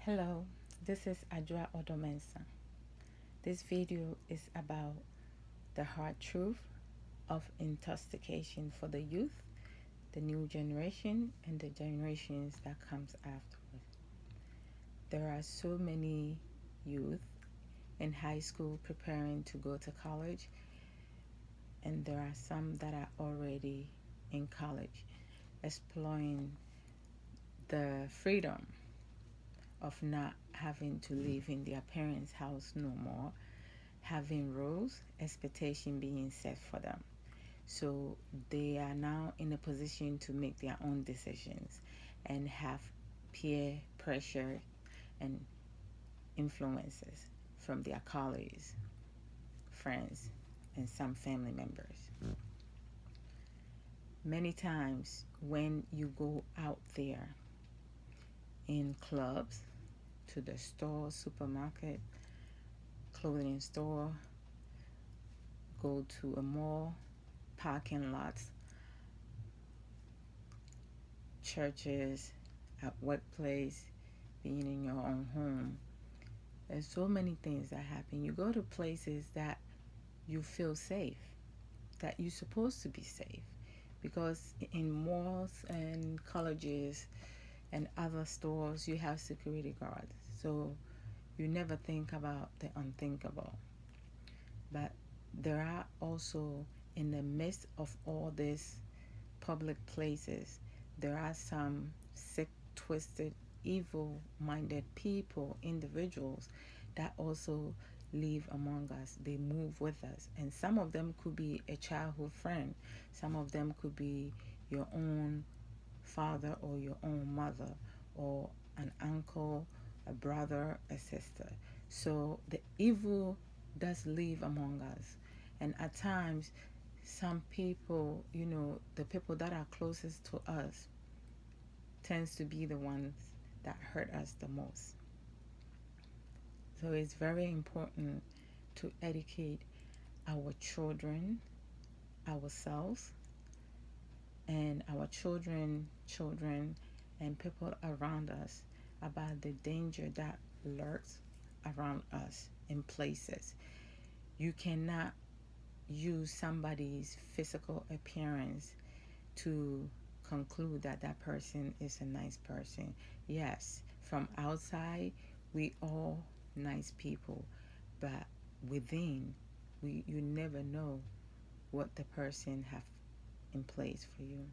Hello, this is Adra Odomensa. This video is about the hard truth of intoxication for the youth, the new generation, and the generations that comes afterward. There are so many youth in high school preparing to go to college, and there are some that are already in college exploring the freedom of not having to live in their parents' house no more, having rules, expectation being set for them. So they are now in a position to make their own decisions and have peer pressure and influences from their colleagues, friends, and some family members. Many times when you go out there in clubs, to the store, supermarket, clothing store, go to a mall, parking lots, churches, at workplace, being in your own home. There's so many things that happen. You go to places that you feel safe, that you're supposed to be safe. Because in malls and colleges and other stores, you have security guards. So you never think about the unthinkable. But there are also, in the midst of all these public places, there are some sick, twisted, evil minded people, individuals that also live among us. They move with us. And some of them could be a childhood friend, some of them could be your own father or your own mother or an uncle, a brother, a sister. So the evil does live among us. And at times, some people, the people that are closest to us tends to be the ones that hurt us the most. So it's very important to educate our children, ourselves, and our children, and people around us about the danger that lurks around us in places. You cannot use somebody's physical appearance to conclude that that person is a nice person. Yes, from outside, we all nice people, but within, you never know what the person have in place for you.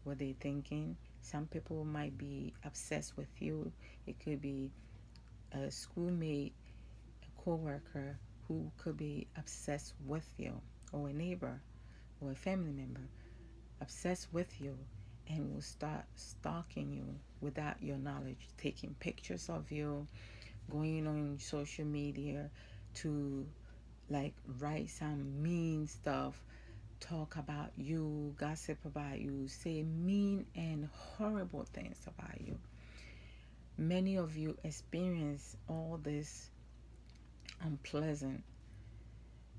What they thinking. Some people might be obsessed with you. It could be a schoolmate, a coworker who could be obsessed with you, or a neighbor, or a family member obsessed with you, and will start stalking you without your knowledge, taking pictures of you, going on social media to like write some mean stuff, talk about you, gossip about you, say mean and horrible things about you. Many of you experience all these unpleasant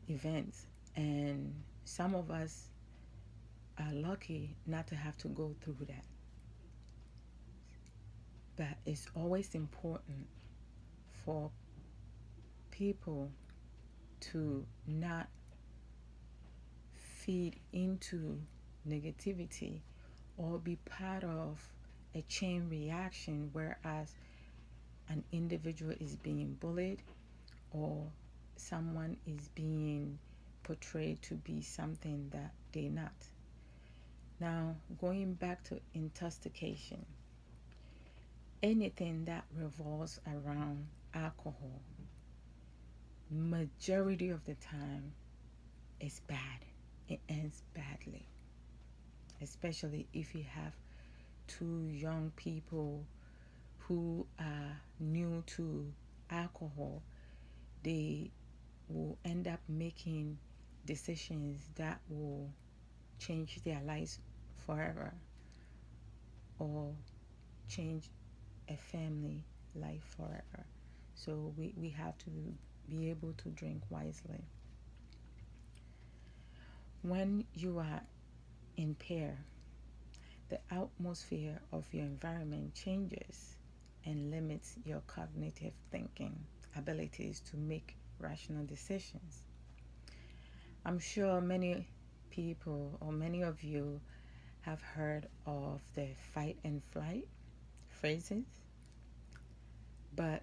events, and some of us are lucky not to have to go through that. But it's always important for people to not feed into negativity or be part of a chain reaction, whereas an individual is being bullied or someone is being portrayed to be something that they're not. Now, going back to intoxication, anything that revolves around alcohol, majority of the time, is bad. It ends badly, especially if you have two young people who are new to alcohol. They will end up making decisions that will change their lives forever, or change a family life forever. So we have to be able to drink wisely. When you are impaired, the atmosphere of your environment changes, and limits your cognitive thinking abilities to make rational decisions. I'm sure many people or many of you have heard of the fight and flight phrases, but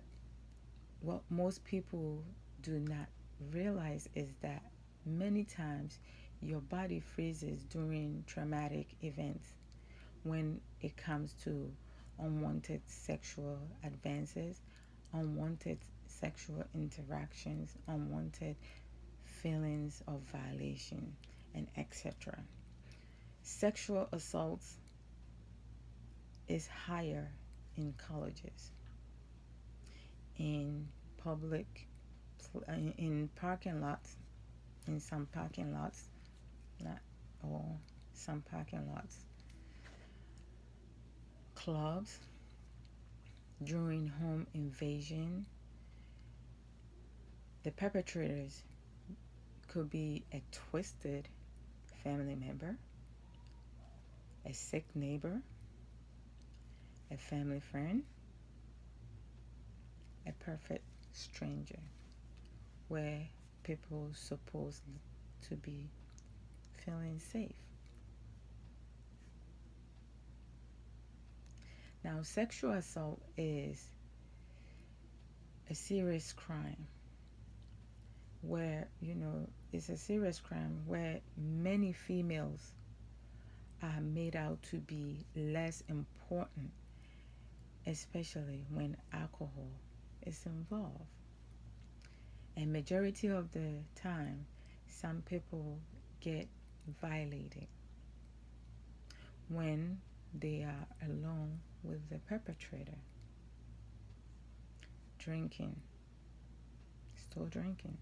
what most people do not realize is that many times your body freezes during traumatic events when it comes to unwanted sexual advances, unwanted sexual interactions, unwanted feelings of violation, and etc. Sexual assaults is higher in colleges, in public, in parking lots, in some parking lots, not all, some parking lots, clubs, during home invasion. The perpetrators could be a twisted family member, a sick neighbor, a family friend, a perfect stranger, where people supposed to be feeling safe. Now, sexual assault is a serious crime where, it's a serious crime where many females are made out to be less important, especially when alcohol is involved. And majority of the time, some people get violated when they are alone with the perpetrator, drinking, still drinking.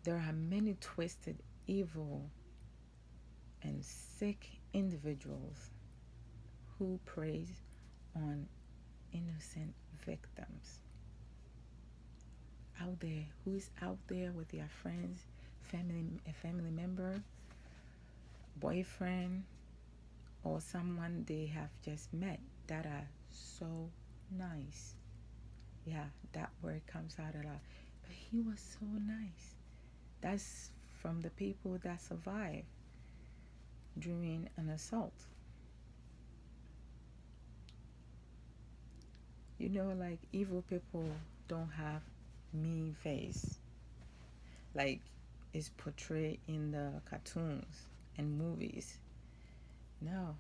There are many twisted, evil, and sick individuals who prey on innocent victims. Out there, who is out there with their friends, a family member, boyfriend, or someone they have just met that are so nice. Yeah, that word comes out a lot. But he was so nice. That's from the people that survived during an assault. Like evil people don't have mean face like is portrayed in the cartoons and movies. No.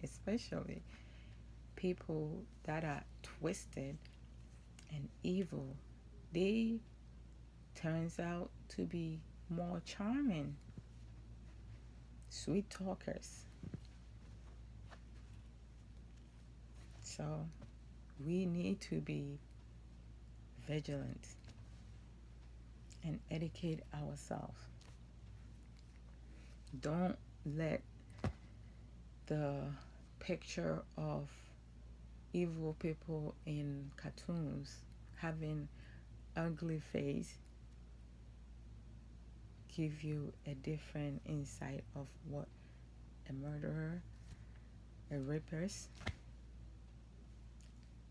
Especially people that are twisted and evil, they turns out to be more charming, sweet talkers. So we need to be vigilant and educate ourselves. Don't let the picture of evil people in cartoons having ugly face give you a different insight of what a murderer, a rapist,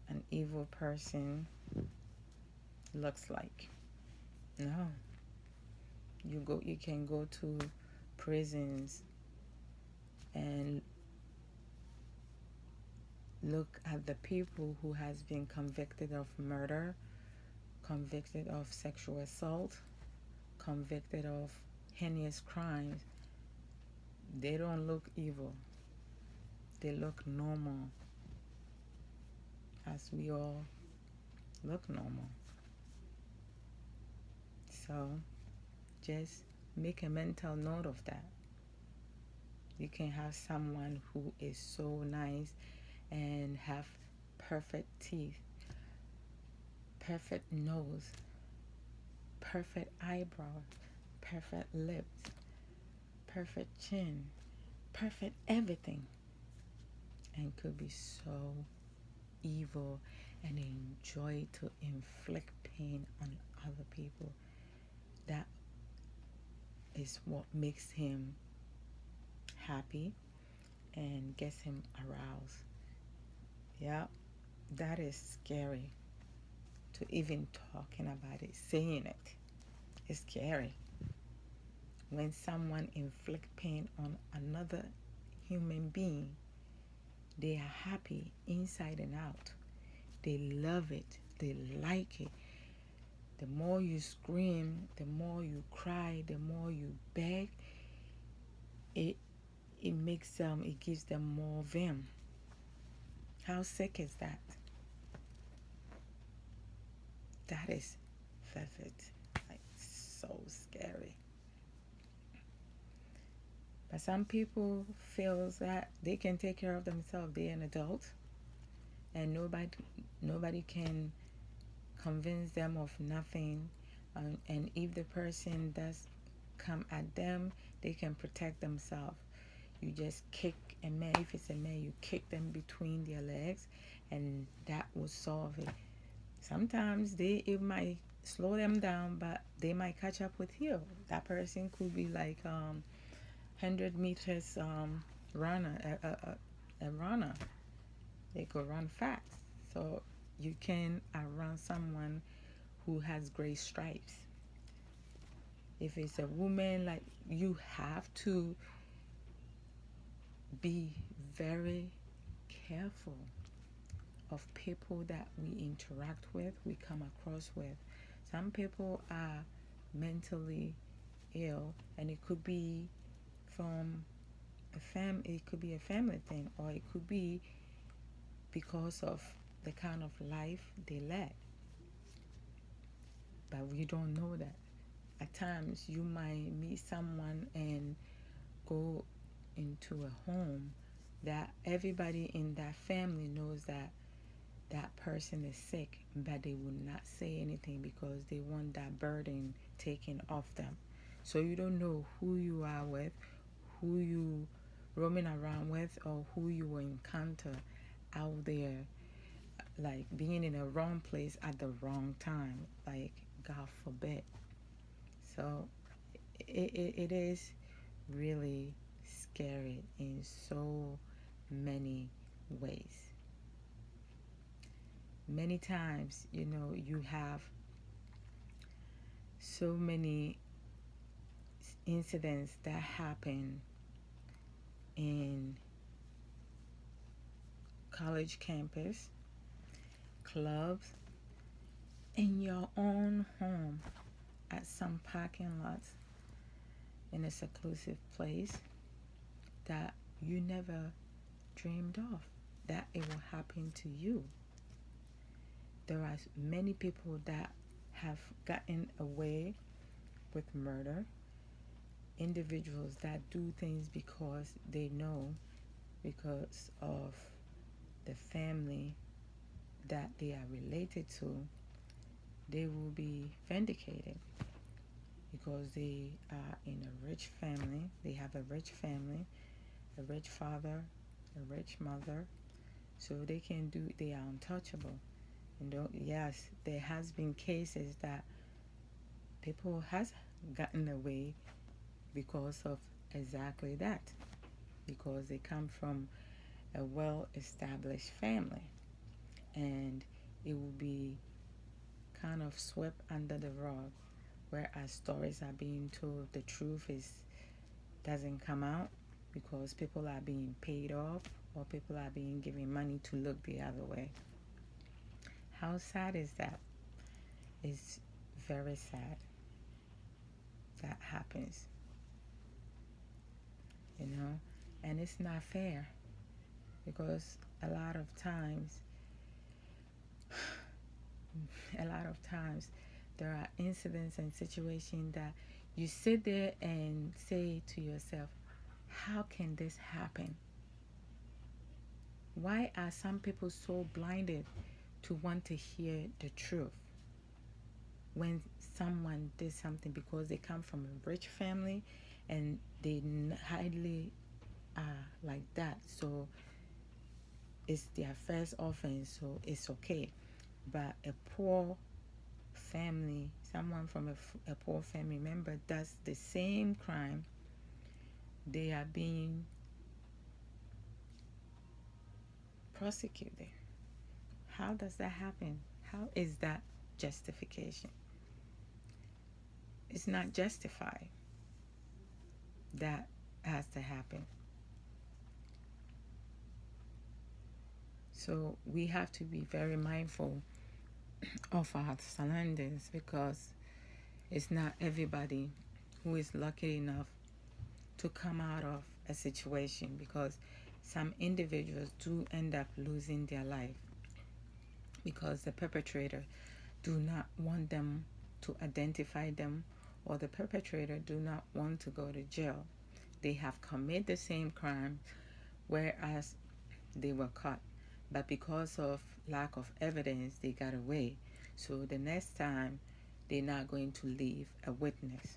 an evil person looks like. No. You can go to prisons and look at the people who has been convicted of murder, convicted of sexual assault, convicted of heinous crimes. They don't look evil. They look normal, as we all look normal. So just make a mental note of that. You can have someone who is so nice and have perfect teeth, perfect nose, perfect eyebrows, perfect lips, perfect chin, perfect everything, and could be so evil and enjoy to inflict pain on other people. That is what makes him happy and gets him aroused. Yeah, that is scary to even talking about it, saying it. It's scary. When someone inflict pain on another human being, they are happy inside and out. They love it. They like it. The more you scream, the more you cry, the more you beg, it it gives them more vim. How sick is that? That is vivid. Like so scary. But some people feels that they can take care of themselves. They're an adult and nobody can convince them of nothing. And if the person does come at them, they can protect themselves. You just kick a man. If it's a man, you kick them between their legs, and that will solve it. Sometimes it might slow them down, but they might catch up with you. That person could be like 100 meters runner, a runner. They could run fast. So you can outrun someone who has gray stripes. If it's a woman, like, you have to be very careful of people that we interact with, we come across with. Some people are mentally ill, and it could be from it could be a family thing, or it could be because of the kind of life they led. But we don't know that. At times, you might meet someone and go into a home that everybody in that family knows that that person is sick, but they will not say anything because they want that burden taken off them. So you don't know who you are with, who you roaming around with, or who you will encounter out there, like being in a wrong place at the wrong time, like, God forbid. So it is really scary in so many ways. Many times, you have so many incidents that happen in college campus, clubs, in your own home, at some parking lots, in a seclusive place that you never dreamed of that it will happen to you. There are many people that have gotten away with murder, individuals that do things because they know, because of the family that they are related to, they will be vindicated because they are in a rich family. They have a rich family, a rich father, a rich mother, so they are untouchable. Yes, there has been cases that people has gotten away because of exactly that, because they come from a well-established family, and it will be kind of swept under the rug, whereas stories are being told, the truth is doesn't come out because people are being paid off, or people are being given money to look the other way. How sad is that? It's very sad that happens, and it's not fair, because a lot of times there are incidents and situations that you sit there and say to yourself, how can this happen? Why are some people so blinded to want to hear the truth when someone did something because they come from a rich family and they hardly are like that? So it's their first offense, so it's okay. But a poor someone from a poor family member does the same crime, they are being prosecuted. How does that happen? How is that justification? It's not justified. That has to happen. So we have to be very mindful of our surroundings, because it's not everybody who is lucky enough to come out of a situation, because some individuals do end up losing their life because the perpetrator do not want them to identify them, or the perpetrator do not want to go to jail. They have committed the same crime whereas they were caught, but because of lack of evidence they got away. So the next time they're not going to leave a witness.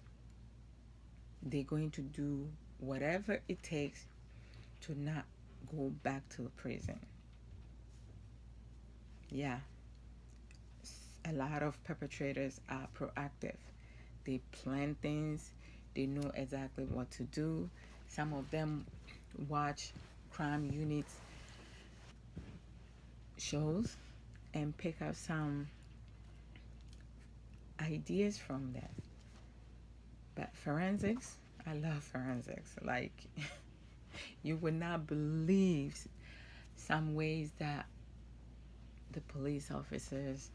They're going to do whatever it takes to not go back to prison. Yeah, a lot of perpetrators are proactive. They plan things, they know exactly what to do. Some of them watch crime units shows and pick up some ideas from that. But forensics, I love forensics. Like, you would not believe some ways that the police officers,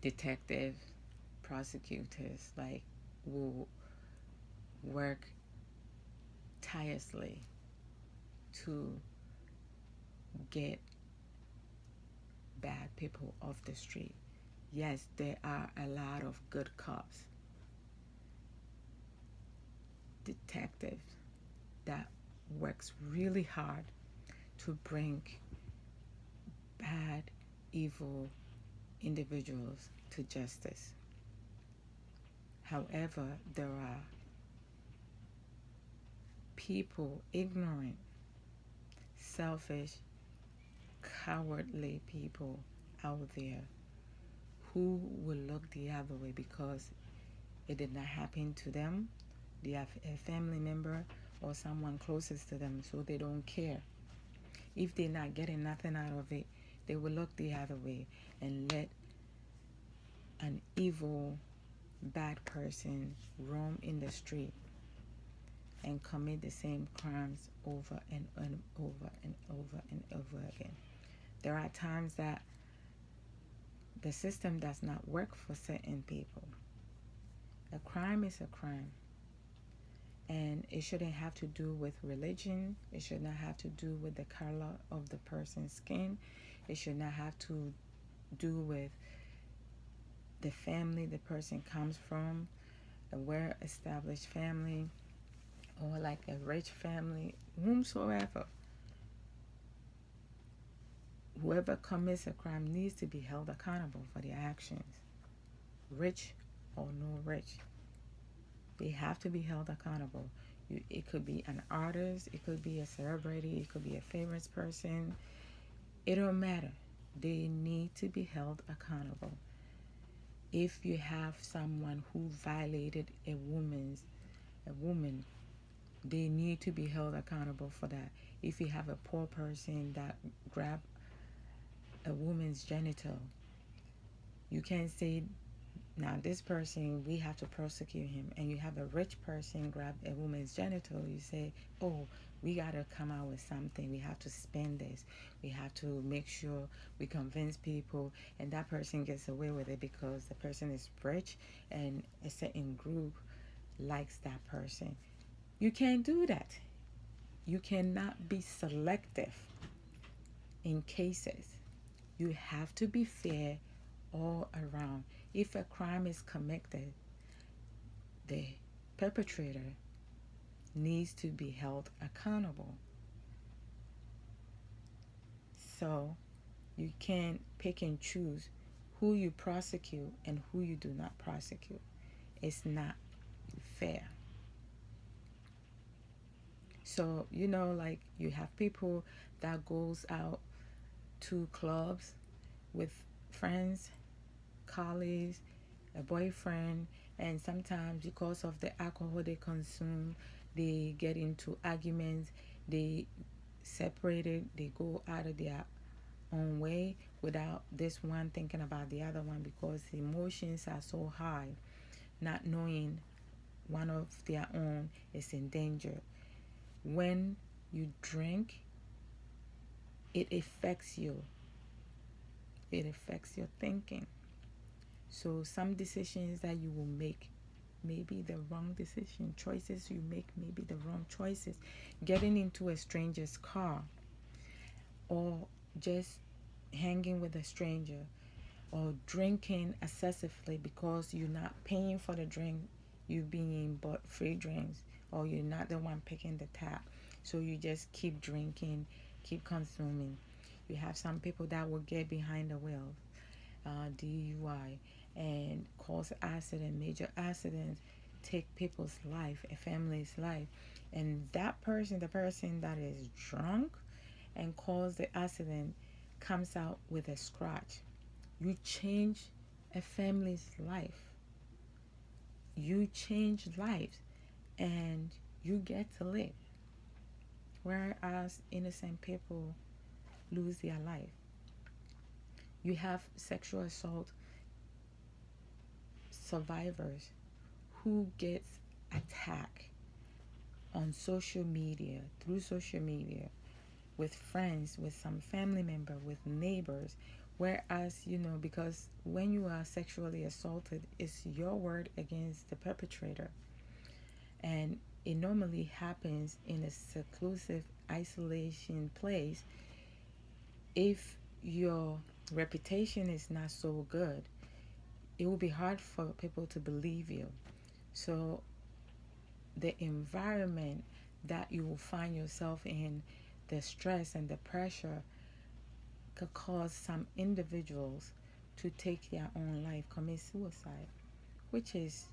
detectives, prosecutors, like, will work tirelessly to get bad people off the street. Yes, there are a lot of good cops, detectives that works really hard to bring bad, evil individuals to justice. However, there are people, ignorant, selfish, cowardly people out there who will look the other way because it did not happen to them. They have a family member or someone closest to them, so they don't care. If they're not getting nothing out of it, they will look the other way and let an evil, bad person roam in the street and commit the same crimes over and over and over and over again. There are times that the system does not work for certain people. A crime is a crime. And it shouldn't have to do with religion. It should not have to do with the color of the person's skin. It should not have to do with the family the person comes from, a well-established family, or like a rich family, whomsoever. Whoever commits a crime needs to be held accountable for their actions, rich or no rich. They have to be held accountable. It could be an artist, it could be a celebrity, it could be a famous person. It don't matter. They need to be held accountable. If you have someone who violated a woman, they need to be held accountable for that. If you have a poor person that grabbed a woman's genital, you can't say, now this person, we have to prosecute him. And you have a rich person grab a woman's genital, you say, oh, we got to come out with something. We have to spend this. We have to make sure we convince people. And that person gets away with it because the person is rich and a certain group likes that person. You can't do that. You cannot be selective in cases. You have to be fair all around. If a crime is committed, the perpetrator needs to be held accountable. So you can't pick and choose who you prosecute and who you do not prosecute. It's not fair. So, like, you have people that goes out to clubs with friends, colleagues, a boyfriend, and sometimes because of the alcohol they consume, They get into arguments, they separated, they go out of their own way without this one thinking about the other one because the emotions are so high, not knowing one of their own is in danger. When you drink, it affects you, it affects your thinking. So some decisions that you will make may be the wrong decision. Choices you make may be the wrong choices. Getting into a stranger's car, or just hanging with a stranger, or drinking excessively because you're not paying for the drink, you being bought free drinks, or you're not the one picking the tab. So you just keep drinking, keep consuming. You have some people that will get behind the wheel, DUI, and cause accident, major accidents, take people's life, a family's life. And that person, the person that is drunk and cause the accident, comes out with a scratch. You change a family's life. You change lives and you get to live. Whereas innocent people lose their life. You have sexual assault survivors who gets attacked on social media, through social media, with friends, with some family member, with neighbors. Whereas, because when you are sexually assaulted, it's your word against the perpetrator. And it normally happens in a seclusive isolation place. If your reputation is not so good, it will be hard for people to believe you. So the environment that you will find yourself in, the stress and the pressure, could cause some individuals to take their own life, commit suicide, which is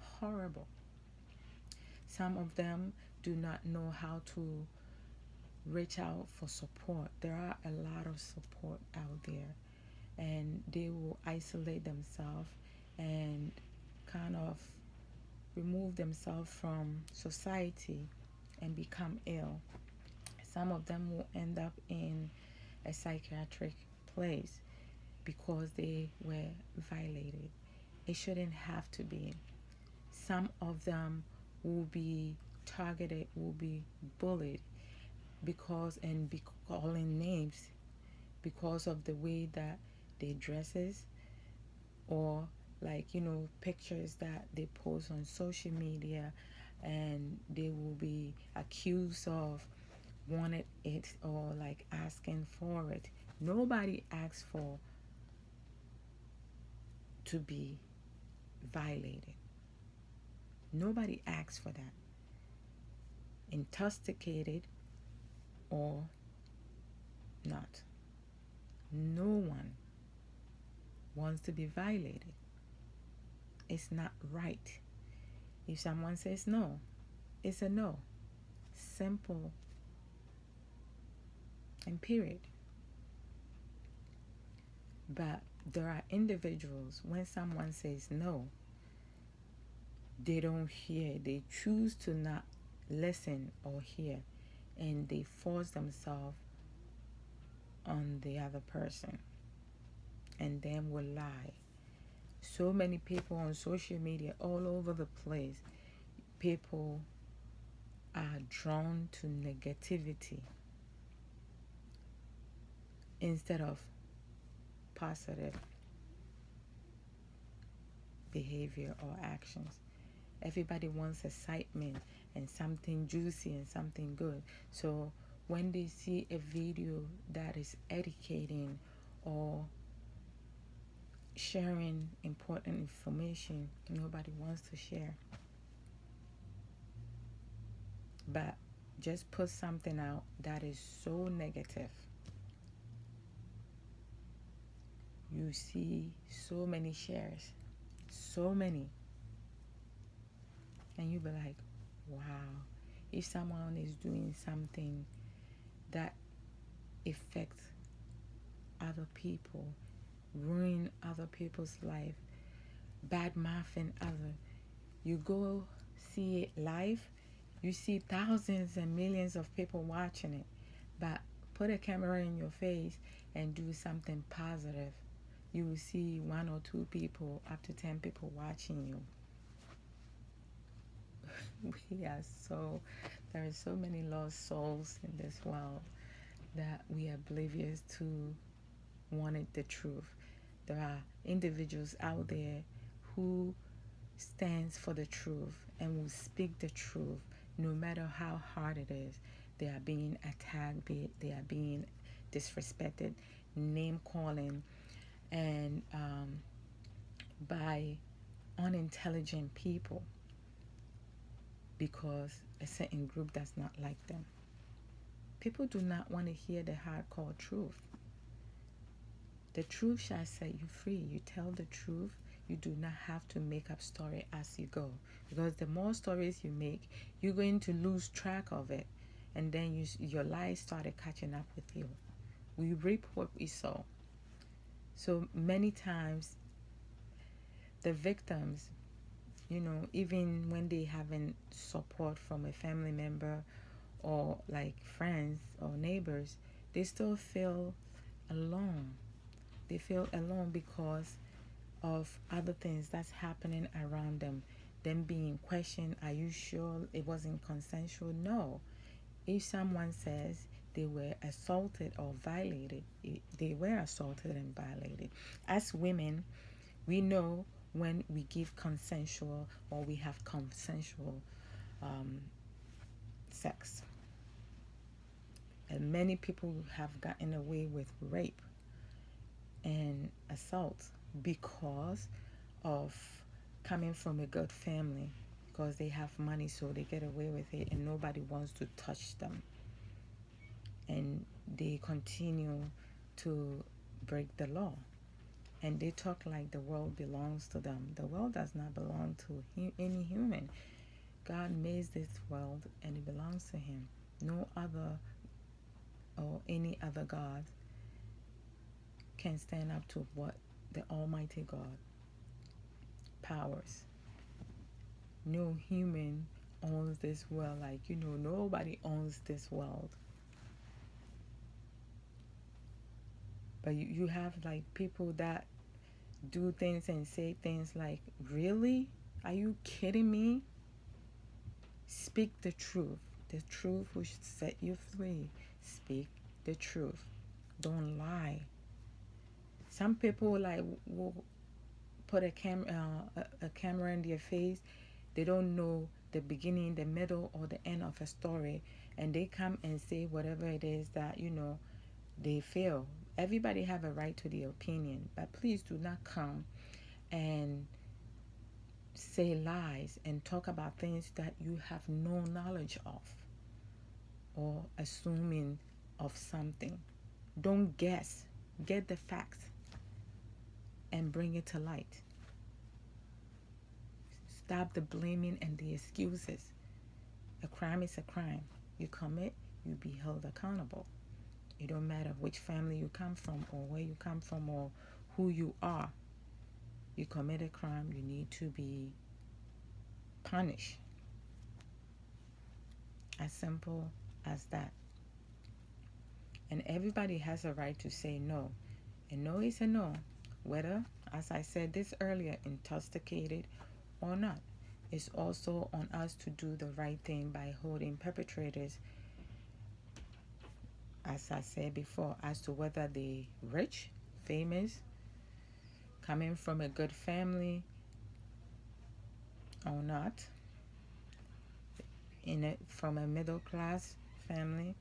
horrible. Some of them do not know how to reach out for support. There are a lot of support out there, and they will isolate themselves and kind of remove themselves from society and become ill. Some of them will end up in a psychiatric place because they were violated. It shouldn't have to be. Some of them will be targeted, will be bullied because and be calling names because of the way that they dresses, or like pictures that they post on social media, and they will be accused of wanted it or like asking for it. Nobody asks for to be violated. Nobody asks for that. Intoxicated or not. No one wants to be violated. It's not right. If someone says no, it's a no. Simple and period. But there are individuals, when someone says no, they don't hear. They choose to not listen or hear, and they force themselves on the other person and then will lie. So many people on social media all over the place, people are drawn to negativity instead of positive behavior or actions. Everybody wants excitement and something juicy and something good. So when they see a video that is educating or sharing important information, nobody wants to share. But just put something out that is so negative, you see so many shares, so many, and you be like, wow. If someone is doing something that affects other people, ruin other people's life, bad mouthing other, you go see it live, You see thousands and millions of people watching it, but put a camera in your face and do something positive. You will see one or two people, up to 10 people watching you. We are so, there are so many lost souls in this world that we are oblivious to wanted the truth. There are individuals out there who stands for the truth and will speak the truth no matter how hard it is. They are being attacked, they are being disrespected, name calling, and by unintelligent people because a certain group does not like them. People do not want to hear the hardcore truth. The truth shall set you free. You tell the truth. You do not have to make up story as you go, because the more stories you make, you're going to lose track of it, and then your lies started catching up with you. We reap what we sow. So many times the victims, even when they haven't support from a family member or like friends or neighbors, they still feel alone. They feel alone because of other things that's happening around them. Them being questioned, are you sure it wasn't consensual? No. If someone says they were assaulted or violated, they were assaulted and violated. As women, we know when we give consensual or we have consensual sex. And many people have gotten away with rape and assault because of coming from a good family, because they have money, so they get away with it and nobody wants to touch them, and they continue to break the law, and they talk like the world belongs to them. The world does not belong to any human. God made this world and it belongs to him. No other or any other God can stand up to what the Almighty God powers. No human owns this world. Nobody owns this world. But you have like people that do things and say things like, really? Are you kidding me? Speak the truth. The truth will set you free. Speak the truth. Don't lie. Some people will put a camera in their face. They don't know the beginning, the middle, or the end of a story, and they come and say whatever it is that they feel. Everybody have a right to their opinion, but please do not come and say lies and talk about things that you have no knowledge of, or assuming of something. Don't guess. Get the facts and bring it to light. Stop the blaming and the excuses. A crime is a crime. You commit, you be held accountable. It don't matter which family you come from or where you come from or who you are. You commit a crime, you need to be punished. As simple as that. And everybody has a right to say no. And no is a no. Whether, as I said this earlier, intoxicated or not. It's also on us to do the right thing by holding perpetrators, as I said before, as to whether they rich, famous, coming from a good family or not, from a middle class family,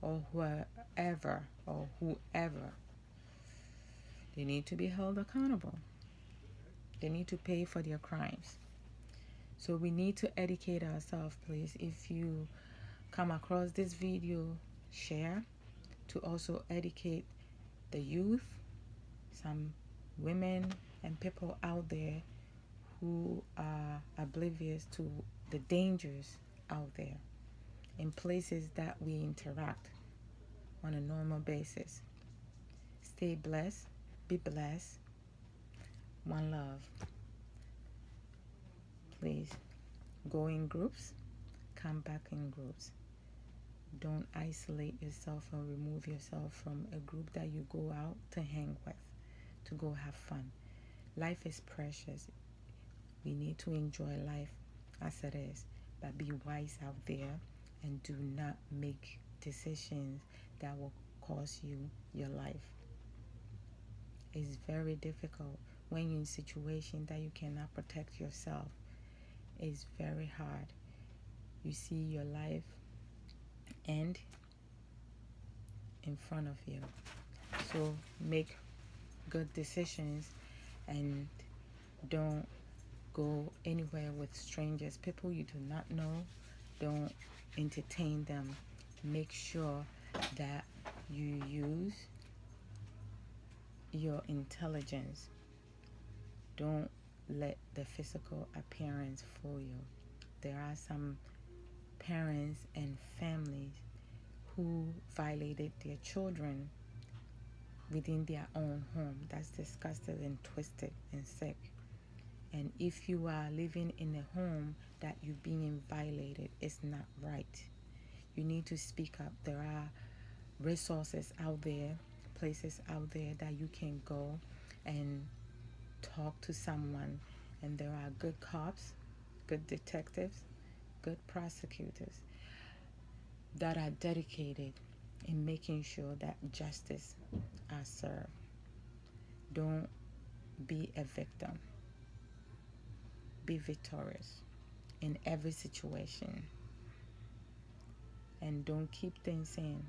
or whoever. They need to be held accountable. They need to pay for their crimes. So we need to educate ourselves, please. If you come across this video, share to also educate the youth, some women and people out there who are oblivious to the dangers out there in places that we interact on a normal basis. Stay blessed, be blessed. One love. Please go in groups, come back in groups. Don't isolate yourself or remove yourself from a group that you go out to hang with, to go have fun. Life is precious. We need to enjoy life as it is, but be wise out there and do not make decisions that will cost you your life. It's very difficult when you're in a situation that you cannot protect yourself. It's very hard. You see your life end in front of you. So make good decisions and don't go anywhere with strangers, people you do not know. Don't entertain them. Make sure that you use your intelligence. Don't let the physical appearance fool you. There are some parents and families who violated their children within their own home. That's disgusting and twisted and sick. And if you are living in a home that you're being violated, it's not right. You need to speak up. There are resources out there, places out there that you can go and talk to someone. And there are good cops, good detectives, good prosecutors that are dedicated in making sure that justice are served. Don't be a victim. Be victorious in every situation. And don't keep things in.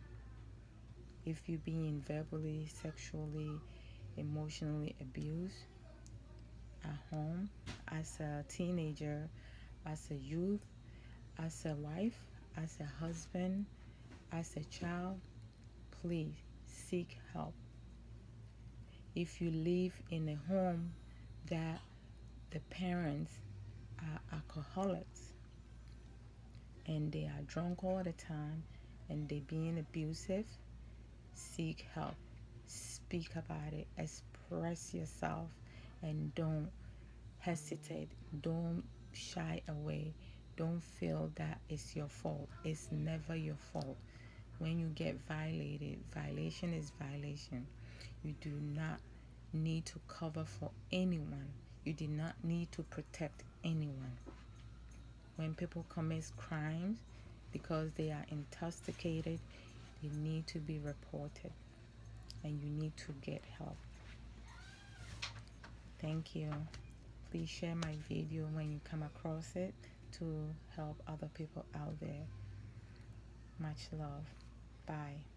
If you're being verbally, sexually, emotionally abused at home, as a teenager, as a youth, as a wife, as a husband, as a child, please seek help. If you live in a home that the parents are alcoholics and they are drunk all the time and they being abusive, seek help. Speak about it. Express yourself and don't hesitate. Don't shy away. Don't feel that it's your fault. It's never your fault. When you get violated, violation is violation. You do not need to cover for anyone. You do not need to protect anyone. When people commit crimes because they are intoxicated, they need to be reported and you need to get help. Thank you. Please share my video when you come across it to help other people out there. Much love. Bye.